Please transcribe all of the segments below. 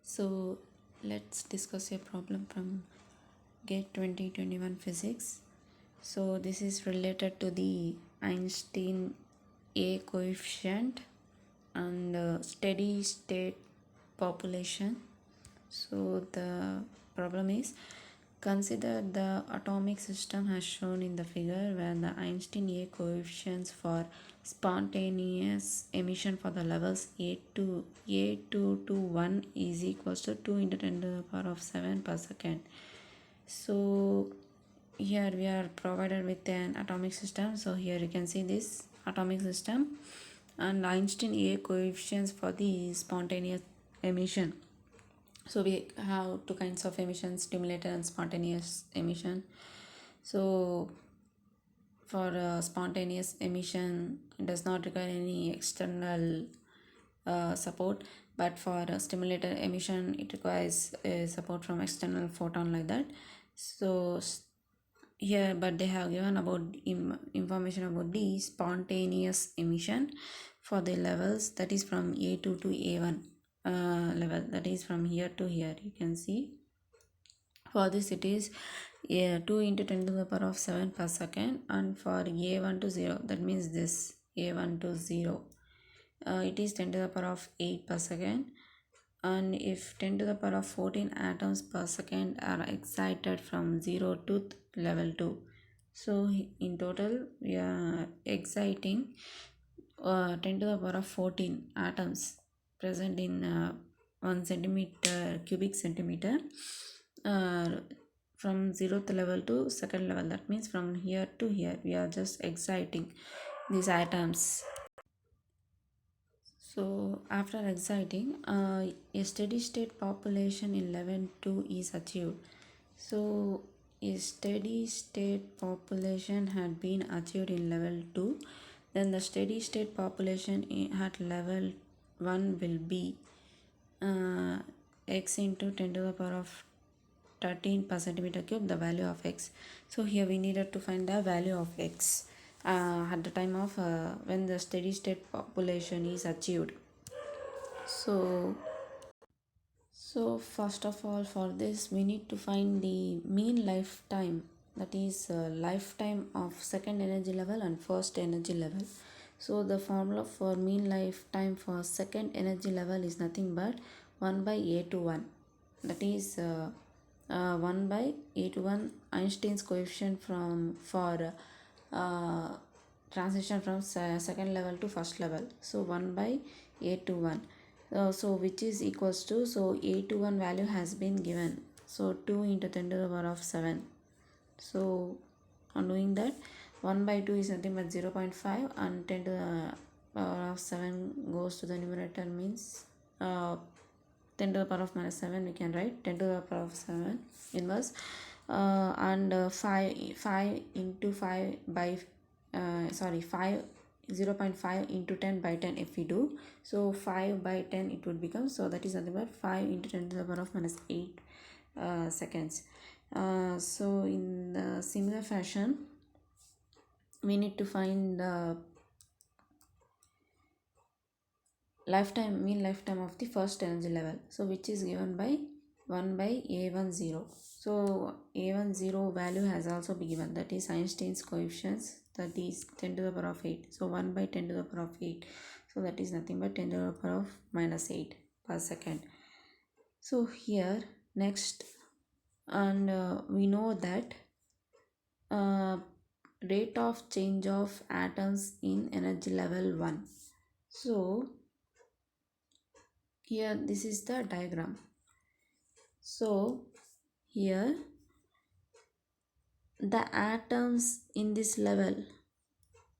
So let's discuss a problem from GATE 2021 physics. So this is related to the Einstein A coefficient and steady state population. So the problem is, consider the atomic system as shown in the figure where the Einstein A coefficients for spontaneous emission for the levels A2 to 1 is equals to 2 into 10 to the power of 7 per second. So here we are provided with an atomic system. So here you can see this atomic system and Einstein A coefficients for the spontaneous emission. So we have two kinds of emission, stimulated and spontaneous emission. So for spontaneous emission, it does not require any external support, but for stimulated emission it requires support from external photon, like that. So here, but they have given about information about the spontaneous emission for the levels, that is from A2 to A1 level, that is from here to here. You can see for this it is 2 into 10 to the power of 7 per second, and for A1 to 0, that means this A1 to 0, it is 10 to the power of 8 per second. And if 10 to the power of 14 atoms per second are excited from 0 to level 2, so in total we are exciting 10 to the power of 14 atoms present in 1 centimeter cubic centimeter from 0th level to second level. That means from here to here we are just exciting these atoms. So after exciting, a steady state population in level 2 is achieved. So a steady state population had been achieved in level 2, then the steady state population at level 1 will be x into 10 to the power of 13 per centimeter cube, the value of x. So here we needed to find the value of x at the time of when the steady state population is achieved. So first of all, for this we need to find the mean lifetime, that is lifetime of second energy level and first energy level. So the formula for mean lifetime for second energy level is nothing but 1 by A21, that is 1 by A21 Einstein's coefficient for transition from second level to first level. So 1 by A21, so which is equals to, so A21 value has been given, so 2 into 10 to the power of 7. So on doing that, 1 by 2 is nothing but 0.5, and 10 to the power of 7 goes to the numerator, means 10 to the power of minus 7 we can write 10 to the power of 7 inverse, and 5 into 5 by 5 0.5 into 10 by 10 if we do, so 5 by 10 it would become, so that is nothing but 5 into 10 to the power of minus 8 seconds. So in the similar fashion we need to find the mean lifetime of the first energy level, so which is given by 1 by A10. So A10 value has also been given, that is Einstein's coefficients, that is 10 to the power of 8. So 1 by 10 to the power of 8, so that is nothing but 10 to the power of minus 8 per second. So here next, and we know that rate of change of atoms in energy level 1. So here this is the diagram. So here the atoms in this level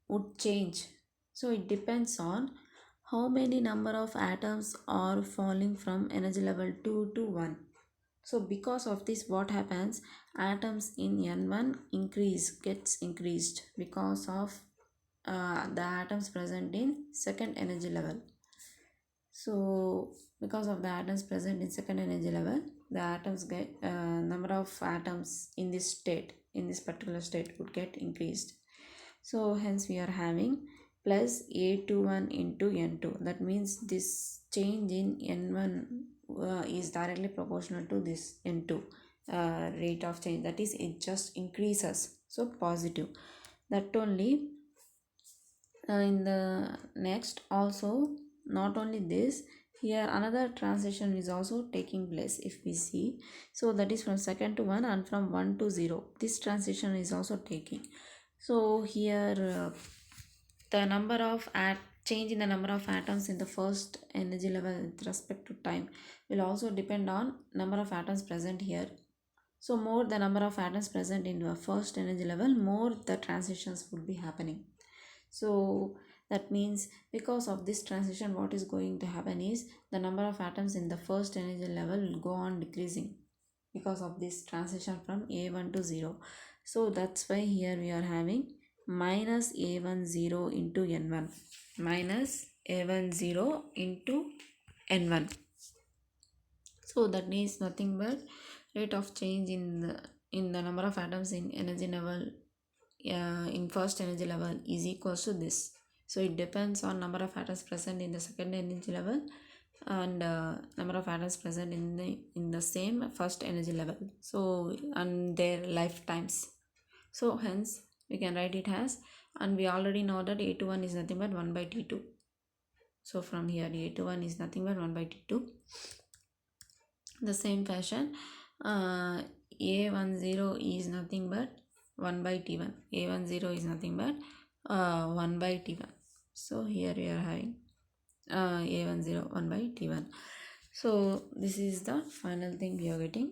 would change, so it depends on how many number of atoms are falling from energy level 2 to 1. So because of this, what happens, atoms in N1 gets increased because of the atoms present in second energy level. So because of the atoms present in second energy level, the atoms get number of atoms in this particular state would get increased. So hence we are having plus A21 into N2, that means this change in N1 is directly proportional to this n2 rate of change, that is it just increases, so positive. That only in the next also, not only this, here another transition is also taking place if we see. So that is from second to 1 and from 1 to 0, this transition is also taking. So here the number of change in the number of atoms in the first energy level with respect to time will also depend on number of atoms present here. So more the number of atoms present in the first energy level, more the transitions would be happening. So that means because of this transition, what is going to happen is the number of atoms in the first energy level will go on decreasing because of this transition from A1 to 0. So that's why here we are having minus A10 into N1, minus A10 into N1. So that means nothing but rate of change in the number of atoms in energy level in first energy level is equals to this. So it depends on number of atoms present in the second energy level and number of atoms present in the same first energy level, so and their lifetimes. So hence we can write it as, and we already know that A21 is nothing but 1 by T2. So from here A21 is nothing but 1 by T2. The same fashion, A10 is nothing but 1 by T1. A10 is nothing but 1 by T1. So here we are having A10 1 by T1. So this is the final thing we are getting.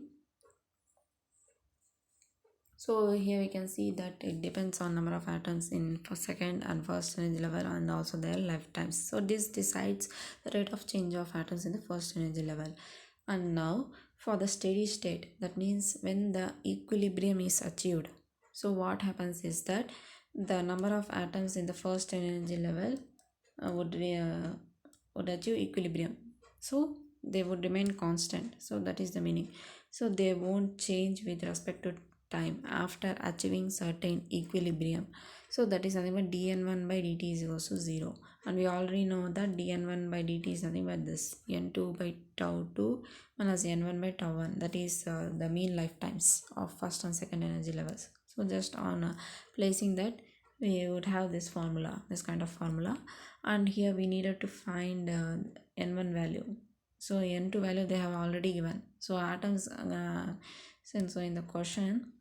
So here we can see that it depends on number of atoms in second and first energy level and also their lifetimes. So this decides the rate of change of atoms in the first energy level. And now for the steady state, that means when the equilibrium is achieved. So what happens is that the number of atoms in the first energy level would achieve equilibrium. So they would remain constant. So that is the meaning. So they won't change with respect to time after achieving certain equilibrium. So that is nothing but dn1 by dt is equals to 0. And we already know that dn1 by dt is nothing but this n2 by tau 2 minus n1 by tau 1. That is the mean lifetimes of first and second energy levels. So just on placing that, we would have this formula, this kind of formula. And here we needed to find n1 value. So n2 value they have already given. So atoms since so in the question,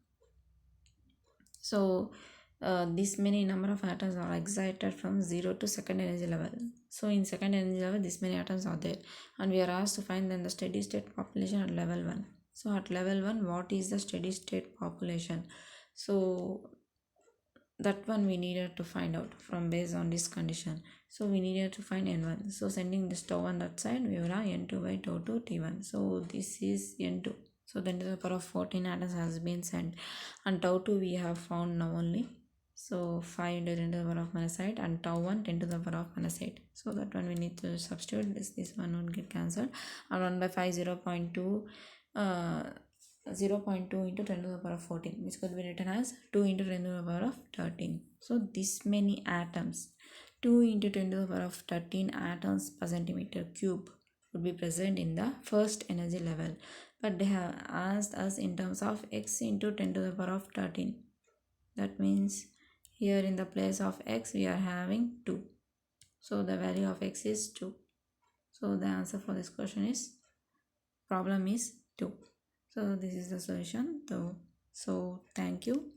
so this many number of atoms are excited from 0 to second energy level. So in second energy level, this many atoms are there, and we are asked to find then the steady state population at level 1. So at level 1, what is the steady state population? So that one we needed to find out from based on this condition. So we needed to find n1. So sending this tau 1 that side, we will have n2 by tau 2 t1. So this is n2. So 10 to the power of 14 atoms has been sent, and tau 2 we have found now only. So 5 into 10 to the power of minus 8 and tau 1 10 to the power of minus 8. So that one we need to substitute this one would get cancelled, and 1 by 5 0.2 0.2 into 10 to the power of 14, which could be written as 2 into 10 to the power of 13. So this many atoms, 2 into 10 to the power of 13 atoms per centimeter cube would be present in the first energy level, but they have asked us in terms of x into 10 to the power of 13. That means here in the place of x we are having 2. So the value of x is 2. So the answer for this question is, problem is 2. So this is the solution. So thank you.